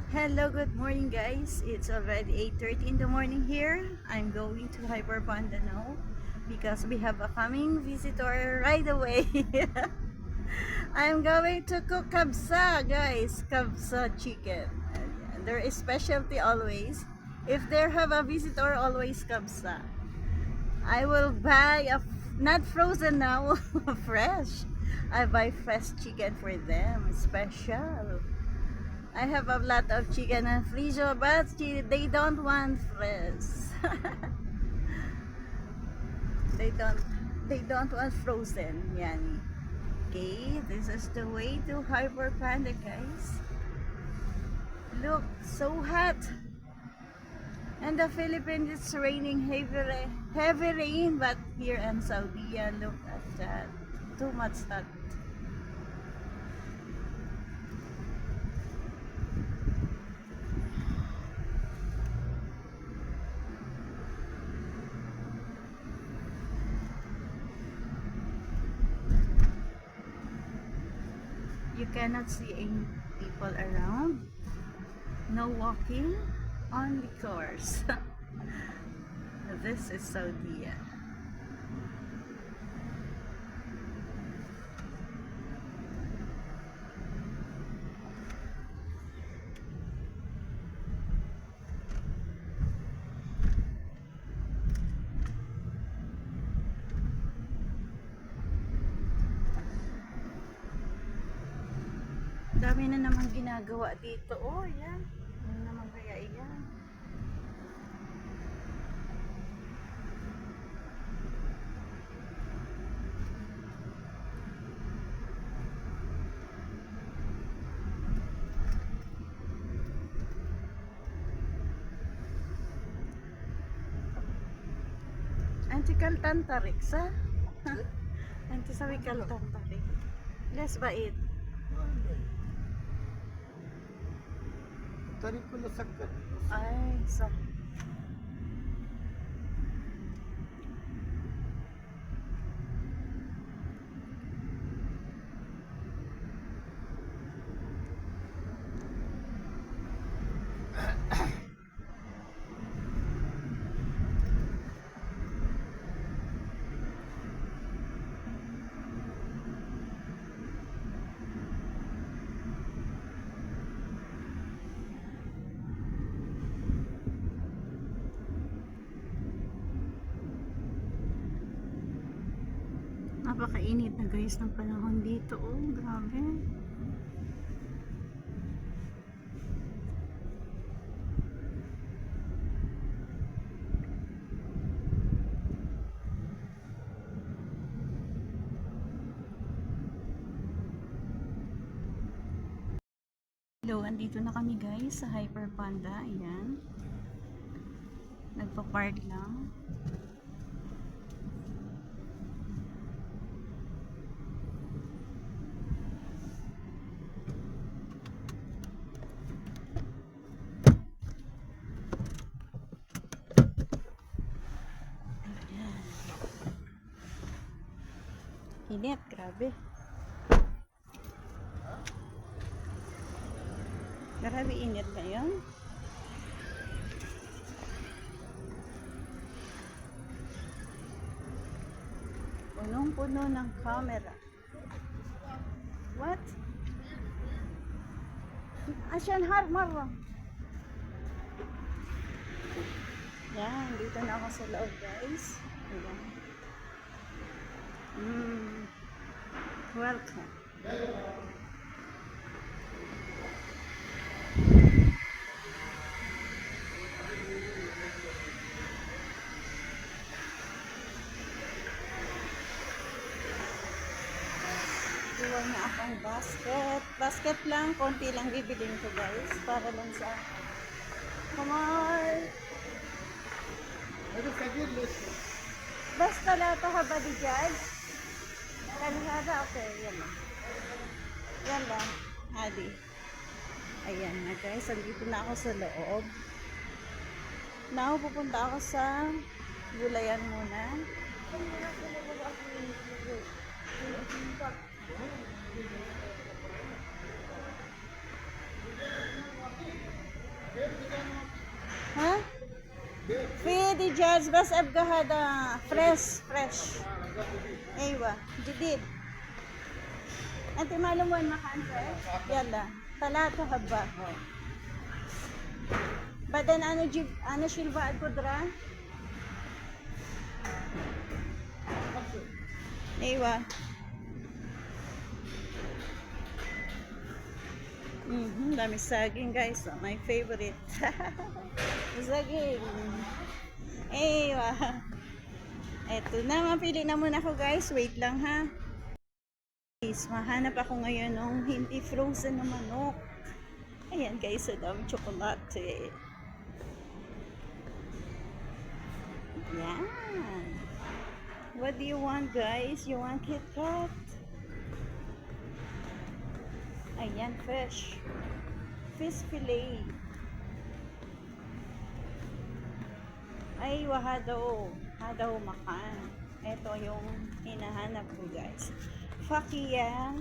Hello, good morning guys. It's already 8:30 in the morning here. I'm going to Hyper Panda now because we have a coming visitor right away. I'm going to cook kabsa, guys. Kabsa chicken. And there is specialty always. If there have a visitor, always kabsa. I will buy not frozen now, fresh. I buy fresh chicken for them, special. I have a lot of chicken and frijo, but they don't want fresh. they don't they don't want frozen, yani. Okay, this is the way to Hyper Panda, guys. Look, so hot. And the Philippines, it's raining heavy rain, but here in Saudi, look at that. Too much hot. You cannot see any people around. No walking, only cars. This is Saudi. Dami na naman ginagawa dito. Oh, yan. Ano naman kaya yan? Antikal tarik sa? Antisawikal tarik. Les bait. Tarik ko na sakit. Ay, sa. Napakainit na guys ng panahon dito. Oh, grabe. Hello, andito na kami guys sa Hyper Panda. Ayan. Nagpa-park lang. Init, grabe. Grabe init ngayon. Punong-puno ng camera. What? Asyan har marra. Yan, dito na ako sa loob guys. Ayan. Welcome. Iwan na akong basket. Basket lang, konti lang bibilin ko guys. Para lang sa kamay. Ano sagil list? Basta lato habadi dyan. Kalahada, okay, yan lang. Yan lang, hadi. Ayan na guys, andito na ako sa loob. Now, pupunta ako sa gulayan muna. جاهز بس ابقى هذا فريش. ايوه جديد. انت معلوم وين مكان فريش؟ يلا 3 حبة. بعدين انا اشيل بعد بودرة. ايوه. Dami saging guys, my favorite. Saging. Ewa. Eto na, mapili na muna ako guys. Wait lang ha. Guys, mahanap ako ngayon ng hindi frozen na manok. Ayan guys, dami tsokolate. Yan. What do you want guys? You want Kit Kat? Ayan, fish fillet. Ay, hadaw makan. Ito yung hinahanap ko guys. Fakia.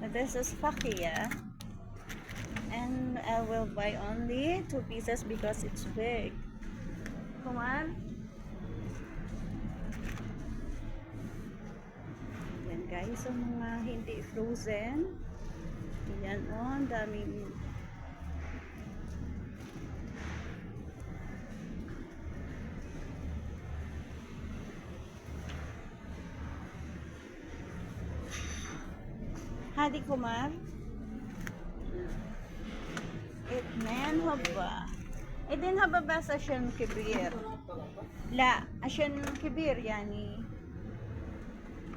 This is fakia. And I will buy only 2 pieces because it's big. Come on. Yan guys, ang mga hindi frozen. Yan o, ang daming Hadi Kumar. Itnen haba. Idin haba bas asyan kibir. La, asyan kibir yani.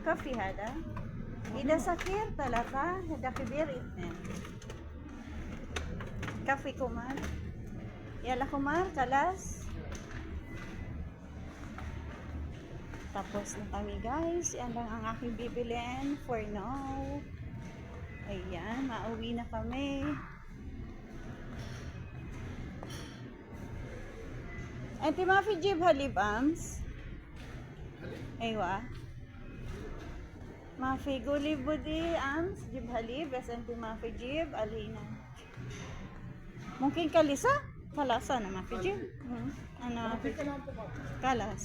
Kafi hada. إذا سكر 3 هذا كبير 2 كافي كمار يلا كمار خلاص tapos na kami guys. Yan lang ang aking bibilin for now. Ayan, mauwi na kami. Ante mafi jib halib ams aywa ما في قولي بدي أمس جيب حليب بس أنت ما في جيب علينا ممكن كلسة خلاص أنا ما في جيب أنا ما في خلاص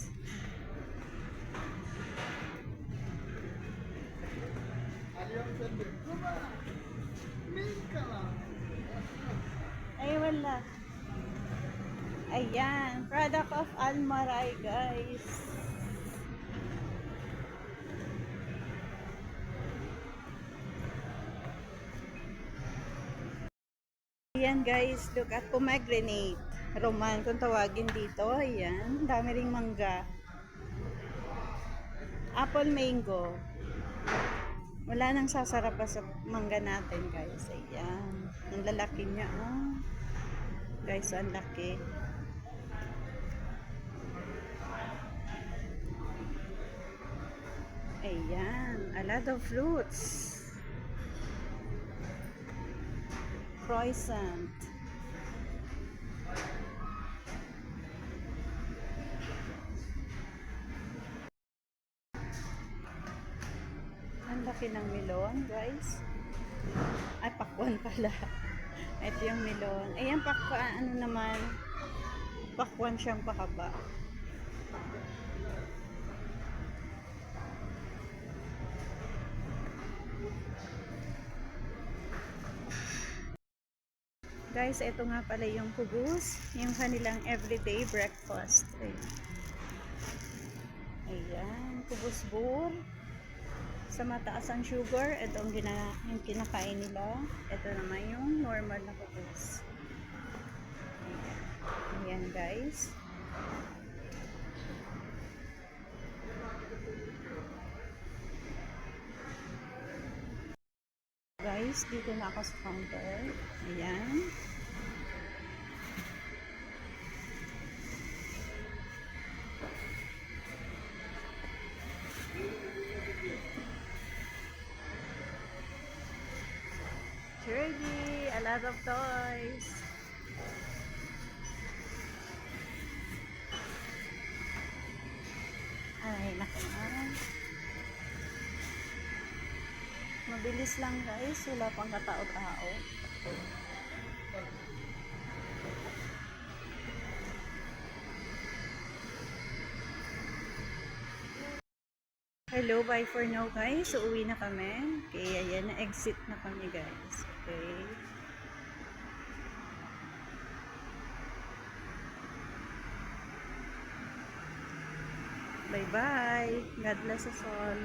أي والله أيان product of Almaray guys. Ayan guys, look at pomegranate. Roman kung tawagin dito. Ayan, dami ring mangga. Apple mango. Wala nang sasarap pa sa mangga natin guys. Ayan, ang lalaki niya. Oh. Guys, ang laki. Ayan, a lot of fruits. Croissant. Ang laki ng melon, guys. Ay, pakwan pala. Ito yung melon. Ayan, pakwan, ano naman, pakwan siyang pakaba. Guys, ito nga pala yung kubus, yung kanilang everyday breakfast. Ayan, kubus bur. Sa mataas ang sugar, ito yung kinakain nila. Ito naman yung normal na kubus. Ayan guys. Guys, dito na ako sa counter. Ayan. Ready, a lot of toys. Ay, naku na. Mabilis lang guys, wala pang katao-tao. Hello, bye for now guys. So, uwi na kami. Okay, ayan, na-exit na kami guys. Okay. Bye-bye. God bless us all.